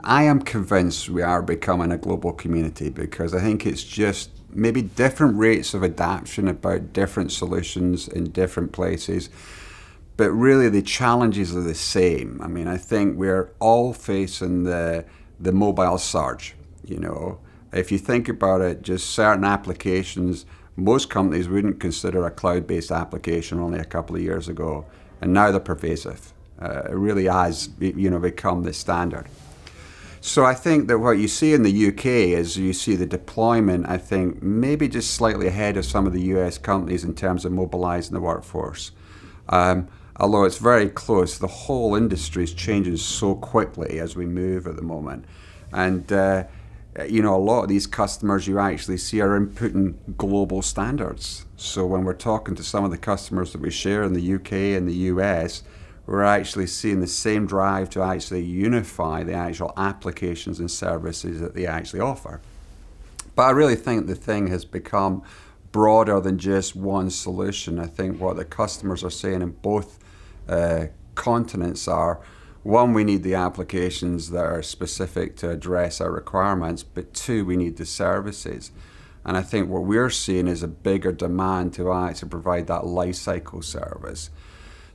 I am convinced we are becoming a global community because I think it's just maybe different rates of adoption about different solutions in different places, but really the challenges are the same. I mean, I think we're all facing the mobile surge. You know, if you think about it, just certain applications, most companies wouldn't consider a cloud-based application only a couple of years ago, and now they're pervasive. It really has, become the standard. So I think that what you see in the UK is you see the deployment, I think, maybe just slightly ahead of some of the US companies in terms of mobilizing the workforce. Although it's very close, the whole industry is changing so quickly as we move at the moment. And, a lot of these customers you actually see are inputting global standards. So when we're talking to some of the customers that we share in the UK and the US, we're actually seeing the same drive to actually unify the actual applications and services that they actually offer. But I really think the thing has become broader than just one solution. I think what the customers are saying in both continents are, one, we need the applications that are specific to address our requirements, but two, we need the services. And I think what we're seeing is a bigger demand to actually provide that lifecycle service.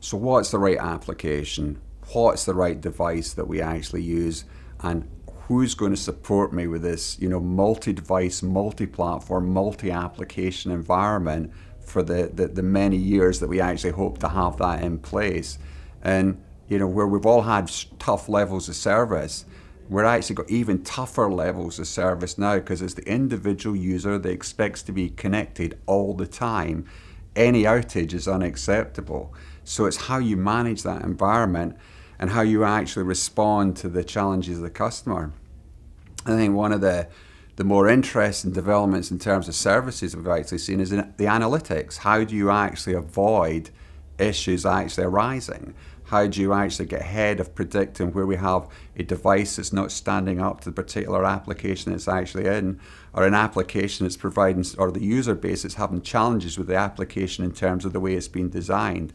So what's the right application? What's the right device that we actually use? And who's going to support me with this, multi-device, multi-platform, multi-application environment for the many years that we actually hope to have that in place? And, where we've all had tough levels of service, we're actually got even tougher levels of service now because as the individual user that expects to be connected all the time, any outage is unacceptable. So it's how you manage that environment and how you actually respond to the challenges of the customer. I think one of the more interesting developments in terms of services we've actually seen is in the analytics. How do you actually avoid issues actually arising? How do you actually get ahead of predicting where we have a device that's not standing up to the particular application it's actually in, or an application that's providing, or the user base that's having challenges with the application in terms of the way it's been designed?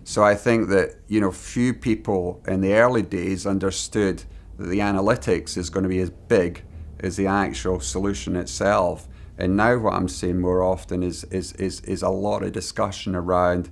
So I think that, few people in the early days understood that the analytics is going to be as big as the actual solution itself. And now what I'm seeing more often is a lot of discussion around,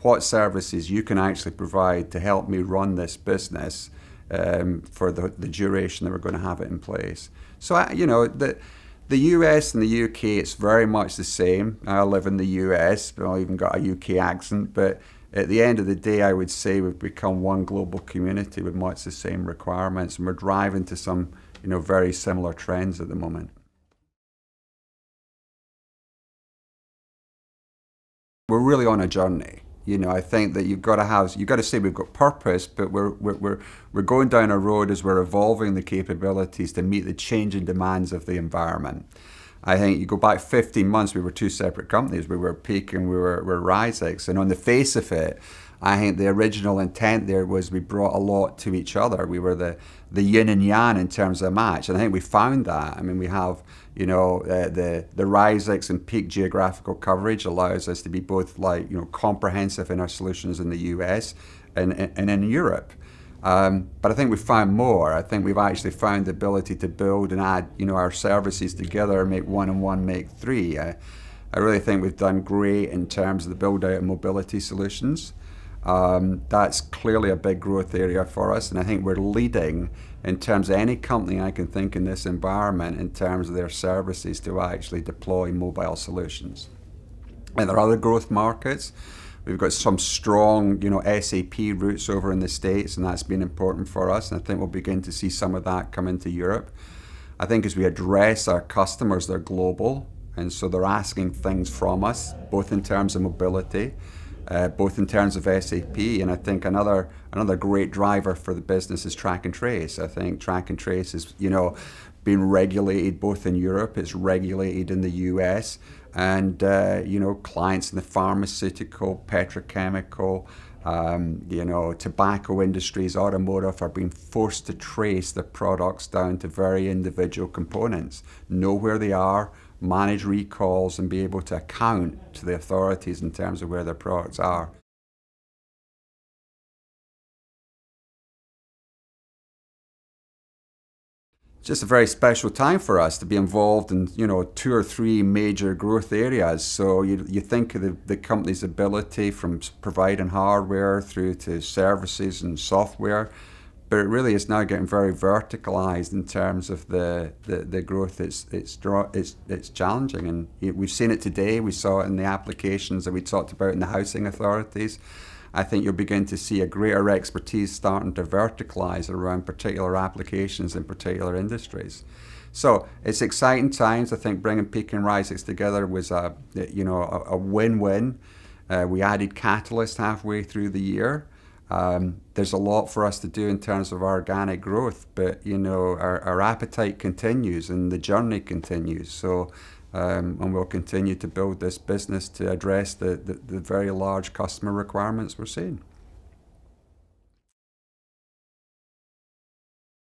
what services you can actually provide to help me run this business for the duration that we're going to have it in place. So, the US and the UK, it's very much the same. I live in the US, but I even got a UK accent. But at the end of the day, I would say we've become one global community with much the same requirements, and we're driving to some, very similar trends at the moment. We're really on a journey. I think that you've got to say we've got purpose, but we're going down a road as we're evolving the capabilities to meet the changing demands of the environment. I think you go back 15 months, we were two separate companies. We were Peak and we were Ryzex. And on the face of it, I think the original intent there was we brought a lot to each other. We were the yin and yang in terms of a match. And I think we found that. I mean, we have, the Ryzex and Peak geographical coverage allows us to be both comprehensive in our solutions in the US and in Europe. But I think we found more. I think we've actually found the ability to build and add, our services together and make one and one make three. I really think we've done great in terms of the build out of mobility solutions. That's clearly a big growth area for us, and I think we're leading in terms of any company I can think in this environment in terms of their services to actually deploy mobile solutions. And there are other growth markets. We've got some strong, SAP roots over in the States, and that's been important for us, and I think we'll begin to see some of that come into Europe. I think as we address our customers, they're global, and so they're asking things from us, both in terms of mobility, both in terms of SAP, and I think another great driver for the business is track and trace. I think track and trace is, being regulated both in Europe, it's regulated in the US, and clients in the pharmaceutical, petrochemical, tobacco industries, automotive are being forced to trace their products down to very individual components, know where they are, manage recalls, and be able to account to the authorities in terms of where their products are. just a very special time for us to be involved in, two or three major growth areas. So you think of the company's ability from providing hardware through to services and software, but it really is now getting very verticalized in terms of the growth. It's challenging, and we've seen it today. We saw it in the applications that we talked about in the housing authorities. I think you'll begin to see a greater expertise starting to verticalize around particular applications in particular industries. So it's exciting times. I think bringing Peak and Ryzex together was a win-win. We added Catalyst halfway through the year. There's a lot for us to do in terms of organic growth, but our appetite continues and the journey continues. So. And we'll continue to build this business to address the very large customer requirements we're seeing.